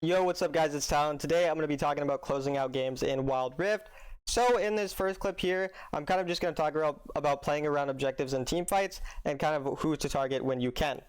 Yo, what's up guys, it's Talon. Today I'm going to be talking about closing out games in Wild Rift. So in this first clip here, I'm kind of just going to talk about playing around objectives and team fights and kind of who to target when you can.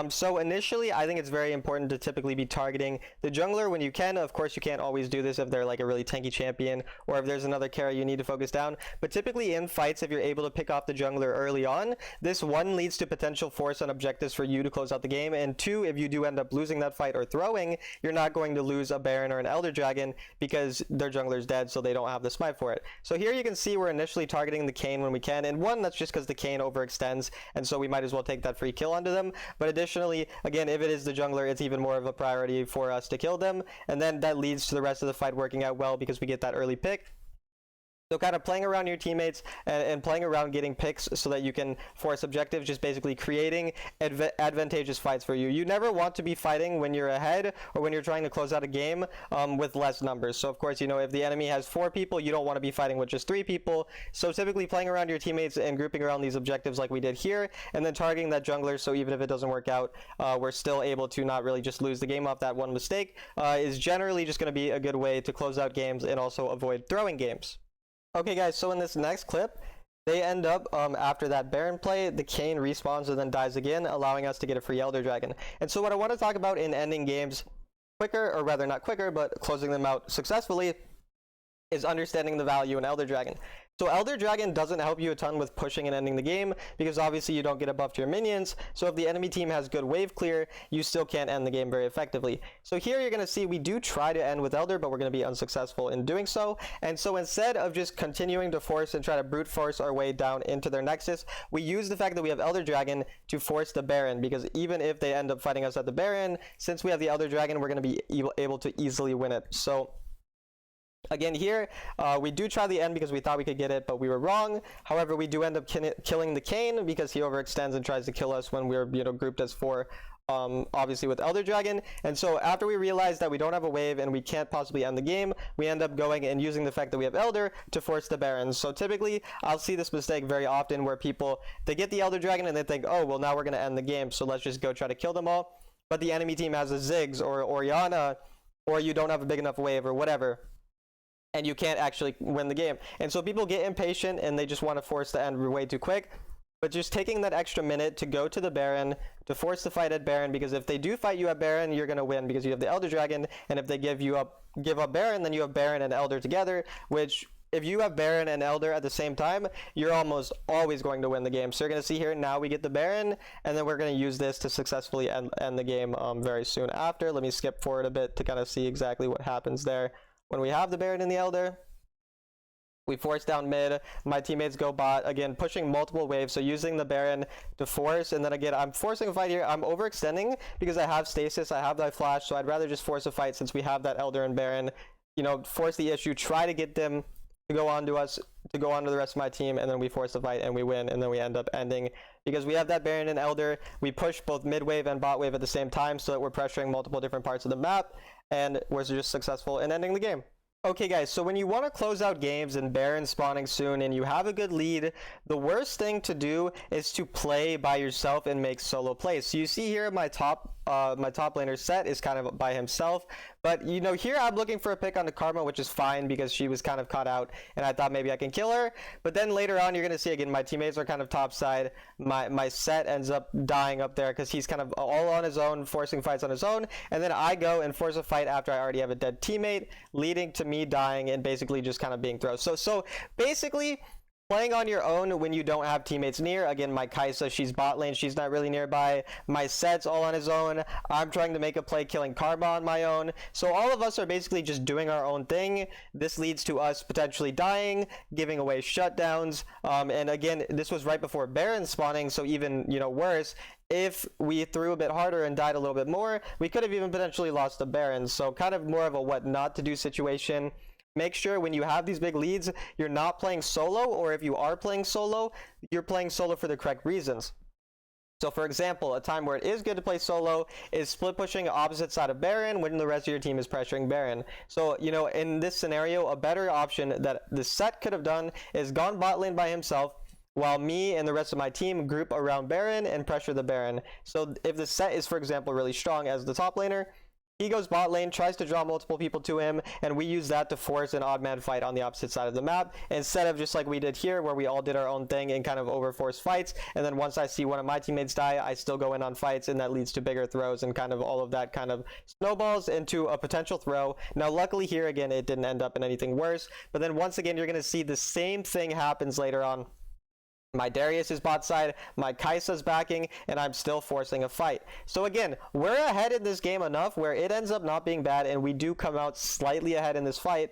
So initially, I think it's very important to typically be targeting the jungler when you can. Of course, you can't always do this if they're like a really tanky champion or if there's another carry you need to focus down. But typically in fights, if you're able to pick off the jungler early on, this one leads to potential force on objectives for you to close out the game. And two, if you do end up losing that fight or throwing, you're not going to lose a Baron or an Elder Dragon because their jungler's dead, so they don't have the smite for it. So here you can see we're initially targeting the Kayn when we can. And one, that's just because the Kayn overextends, and so we might as well take that free kill onto them. But additionally, again, if it is the jungler, it's even more of a priority for us to kill them, and then that leads to the rest of the fight working out well because we get that early pick. So kind of playing around your teammates and playing around getting picks so that you can force objectives, just basically creating advantageous fights for you. You never want to be fighting when you're ahead or when you're trying to close out a game with less numbers. So of course, you know, if the enemy has 4 people, you don't want to be fighting with just 3 people. So typically playing around your teammates and grouping around these objectives like we did here, and then targeting that jungler, so even if it doesn't work out, we're still able to not really just lose the game off that one mistake, is generally just going to be a good way to close out games and also avoid throwing games. Okay guys, so in this next clip, they end up, after that Baron play, the Kayn respawns and then dies again, allowing us to get a free Elder Dragon. And so what I want to talk about in ending games quicker, or rather not quicker, but closing them out successfully, is understanding the value in Elder Dragon. So Elder Dragon doesn't help you a ton with pushing and ending the game, because obviously you don't get a buff to your minions, so if the enemy team has good wave clear, you still can't end the game very effectively. So here you're going to see we do try to end with Elder, but we're going to be unsuccessful in doing so. And so instead of just continuing to force and try to brute force our way down into their Nexus, we use the fact that we have Elder Dragon to force the Baron, because even if they end up fighting us at the Baron, since we have the Elder Dragon, we're going to be able to easily win it. So again, here, we do try the end because we thought we could get it, but we were wrong. However, we do end up killing the Kayn because he overextends and tries to kill us when we're, grouped as 4, obviously with Elder Dragon. And so after we realize that we don't have a wave and we can't possibly end the game, we end up going and using the fact that we have Elder to force the Barons. So typically, I'll see this mistake very often where people, they get the Elder Dragon and they think, oh, well, now we're going to end the game, so let's just go try to kill them all. But the enemy team has a Ziggs or Orianna, or you don't have a big enough wave or whatever, and you can't actually win the game. And so people get impatient and they just want to force the end way too quick. But just taking that extra minute to go to the Baron, to force the fight at Baron, because if they do fight you at Baron, you're going to win because you have the Elder Dragon, and if they give up Baron, then you have Baron and Elder together, which if you have Baron and Elder at the same time, you're almost always going to win the game. So you're going to see here, now we get the Baron, and then we're going to use this to successfully end the game very soon after. Let me skip forward a bit to kind of see exactly what happens there. When we have the Baron and the Elder, we force down mid, my teammates go bot, again pushing multiple waves, so using the Baron to force, and then again I'm forcing a fight here. I'm overextending because I have stasis, I have that flash, so I'd rather just force a fight since we have that Elder and Baron, force the issue, try to get them to go on to us, to go on to the rest of my team, and then we force the fight and we win, and then we end up ending. Because we have that Baron and Elder, we push both mid wave and bot wave at the same time so that we're pressuring multiple different parts of the map, and we're just successful in ending the game. Okay guys, so when you want to close out games and Baron spawning soon and you have a good lead, the worst thing to do is to play by yourself and make solo plays. So you see here my top laner Set is kind of by himself, but here I'm looking for a pick on the Karma, which is fine because she was kind of caught out and I thought maybe I can kill her. But then later on you're going to see again my teammates are kind of top side. My Set ends up dying up there because he's kind of all on his own, forcing fights on his own, and then I go and force a fight after I already have a dead teammate, leading to me dying and basically just kind of being thrown. So basically playing on your own when you don't have teammates near. Again, my Kai'Sa, she's bot lane, she's not really nearby. My Set's all on his own. I'm trying to make a play killing Karma on my own. So all of us are basically just doing our own thing. This leads to us potentially dying, giving away shutdowns. And again, this was right before Baron spawning, so even, worse. If we threw a bit harder and died a little bit more, we could have even potentially lost the Baron. So kind of more of a what not to do situation. Make sure when you have these big leads, you're not playing solo, or if you are playing solo, you're playing solo for the correct reasons. So for example, a time where it is good to play solo is split pushing opposite side of Baron when the rest of your team is pressuring Baron. So, in this scenario, a better option that the Set could have done is gone bot lane by himself, while me and the rest of my team group around Baron and pressure the Baron. So if the Set is, for example, really strong as the top laner, He goes bot lane, tries to draw multiple people to him, and we use that to force an odd man fight on the opposite side of the map, instead of just like we did here, where we all did our own thing and kind of overforce fights. And then once I see one of my teammates die, I still go in on fights, and that leads to bigger throws, and kind of all of that kind of snowballs into a potential throw. Now, luckily here again, it didn't end up in anything worse. But then once again, you're going to see the same thing happens later on. My Darius is bot side, my Kai'Sa's backing, and I'm still forcing a fight. So again, we're ahead in this game enough where it ends up not being bad, and we do come out slightly ahead in this fight.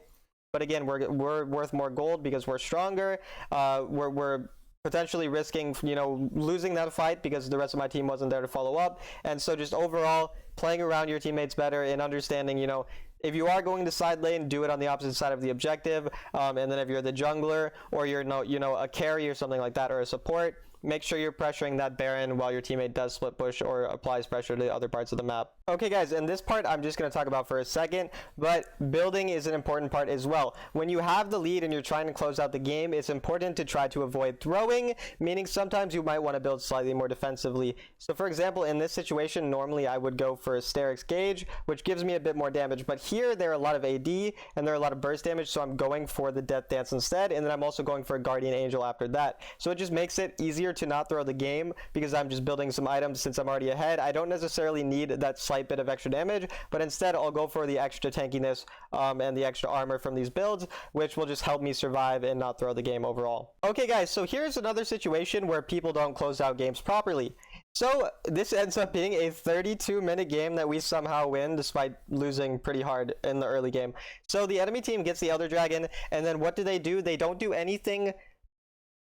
But again, we're worth more gold because we're stronger. We're potentially risking, you know, losing that fight because the rest of my team wasn't there to follow up. And so just overall, playing around your teammates better and understanding, you know, if you are going to side lane, do it on the opposite side of the objective. And then if you're the jungler, or you're a carry or something like that, or a support, make sure you're pressuring that Baron while your teammate does split push or applies pressure to the other parts of the map. Okay guys, and this part I'm just going to talk about for a second, but building is an important part as well. When you have the lead and you're trying to close out the game, it's important to try to avoid throwing, meaning sometimes you might want to build slightly more defensively. So for example, in this situation, normally I would go for a Sterix Gauge, which gives me a bit more damage, but here there are a lot of AD and there are a lot of burst damage, so I'm going for the Death Dance instead, and then I'm also going for a Guardian Angel after that. So it just makes it easier to not throw the game because I'm just building some items since I'm already ahead. I don't necessarily need that slight bit of extra damage, but instead I'll go for the extra tankiness and the extra armor from these builds, which will just help me survive and not throw the game overall. Okay guys, so here's another situation where people don't close out games properly. So this ends up being a 32-minute game that we somehow win despite losing pretty hard in the early game. So the enemy team gets the Elder Dragon, and then what do? They don't do anything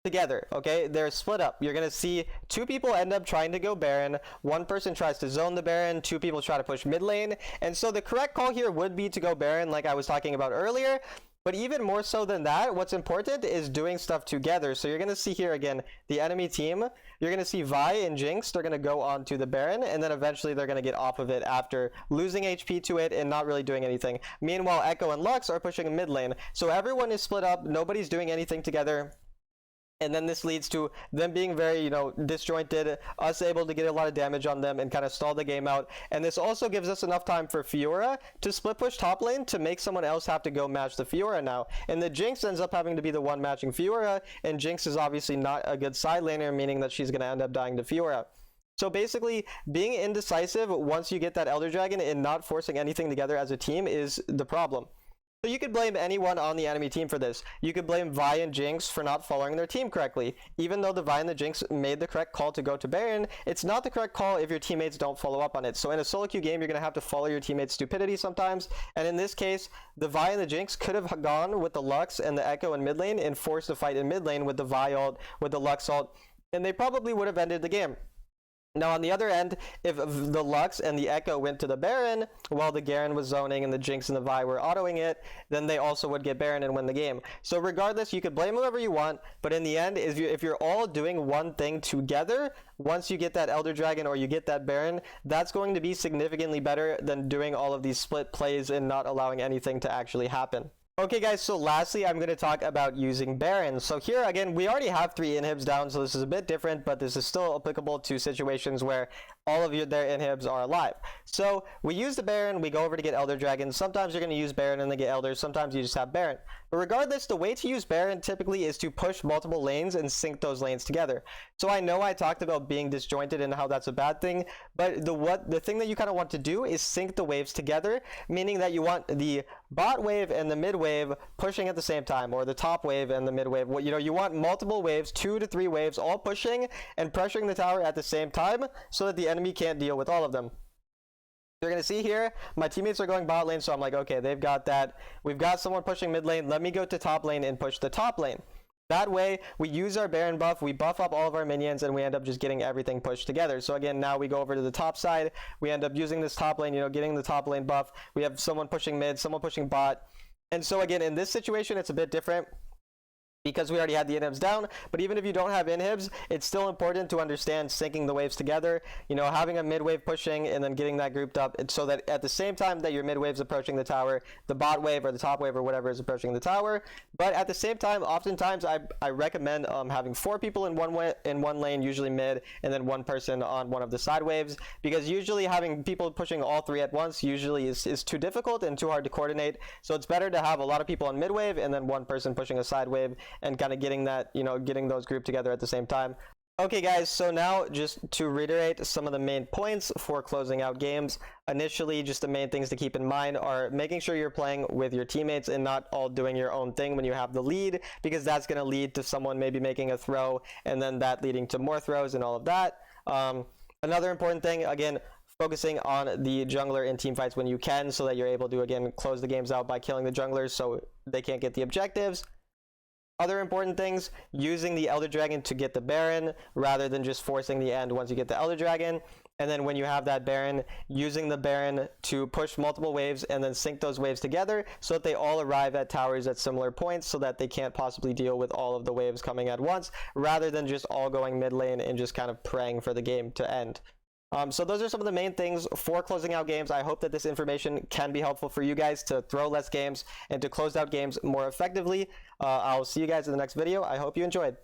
together. Okay, they're split up. You're gonna see two people end up trying to go Baron, one person tries to zone the Baron, two people try to push mid lane, and so the correct call here would be to go Baron, like I was talking about earlier. But even more so than that, what's important is doing stuff together. So you're going to see here again, the enemy team, you're going to see Vi and Jinx, they're going to go on to the Baron, and then eventually they're going to get off of it after losing HP to it and not really doing anything. Meanwhile, Echo and Lux are pushing mid lane. So everyone is split up, nobody's doing anything together. And then this leads to them being very, disjointed, us able to get a lot of damage on them and kind of stall the game out. And this also gives us enough time for Fiora to split push top lane to make someone else have to go match the Fiora now. And the Jinx ends up having to be the one matching Fiora, and Jinx is obviously not a good side laner, meaning that she's going to end up dying to Fiora. So basically, being indecisive once you get that Elder Dragon and not forcing anything together as a team is the problem. So you could blame anyone on the enemy team for this. You could blame Vi and Jinx for not following their team correctly. Even though the Vi and the Jinx made the correct call to go to Baron, it's not the correct call if your teammates don't follow up on it. So in a solo queue game, you're going to have to follow your teammates' stupidity sometimes. And in this case, the Vi and the Jinx could have gone with the Lux and the Echo in mid lane and forced a fight in mid lane with the Vi ult, with the Lux ult, and they probably would have ended the game. Now on the other end, if the Lux and the Echo went to the Baron while the Garen was zoning and the Jinx and the Vi were autoing it, then they also would get Baron and win the game. So regardless, you could blame whoever you want, but in the end, if you're all doing one thing together, once you get that Elder Dragon or you get that Baron, that's going to be significantly better than doing all of these split plays and not allowing anything to actually happen. Okay guys, so lastly I'm going to talk about using Baron. So here again, we already have 3 inhibs down, so this is a bit different, but this is still applicable to situations where all of their inhibs are alive. So we use the Baron, we go over to get Elder Dragon. Sometimes you're going to use Baron and then get Elder, sometimes you just have Baron. But regardless, the way to use Baron typically is to push multiple lanes and sync those lanes together. So I know I talked about being disjointed and how that's a bad thing, but the thing that you kind of want to do is sync the waves together, meaning that you want the bot wave and the mid wave pushing at the same time, or the top wave and the mid wave. You want multiple waves, 2 to 3 waves, all pushing and pressuring the tower at the same time so that the enemy can't deal with all of them. You're going to see here, my teammates are going bot lane, so I'm like, okay, they've got that. We've got someone pushing mid lane. Let me go to top lane and push the top lane. That way, we use our Baron buff, we buff up all of our minions, and we end up just getting everything pushed together. So again, now we go over to the top side. We end up using this top lane, getting the top lane buff. We have someone pushing mid, someone pushing bot. And so again, in this situation, it's a bit different. because we already had the inhibs down. But even if you don't have inhibs, it's still important to understand syncing the waves together, you know, having a mid wave pushing and then getting that grouped up so that at the same time that your mid wave's approaching the tower, the bot wave or the top wave or whatever is approaching the tower. But at the same time, oftentimes I recommend having 4 people in one lane, usually mid, and then 1 person on one of the side waves, because usually having people pushing all 3 at once usually is too difficult and too hard to coordinate. So it's better to have a lot of people on mid wave and then 1 person pushing a side wave, and kind of getting that, you know, getting those grouped together at the same time. Okay guys, so now just to reiterate some of the main points for closing out games. Initially, just the main things to keep in mind are making sure you're playing with your teammates and not all doing your own thing when you have the lead, because that's going to lead to someone maybe making a throw and then that leading to more throws and all of that. Another important thing, again, focusing on the jungler in team fights when you can, so that you're able to, again, close the games out by killing the junglers so they can't get the objectives. Other important things, using the Elder Dragon to get the Baron rather than just forcing the end once you get the Elder Dragon. And then when you have that Baron, using the Baron to push multiple waves and then sync those waves together so that they all arrive at towers at similar points, so that they can't possibly deal with all of the waves coming at once, rather than just all going mid lane and just kind of praying for the game to end. So those are some of the main things for closing out games. I hope that this information can be helpful for you guys to throw less games and to close out games more effectively. I'll see you guys in the next video. I hope you enjoyed.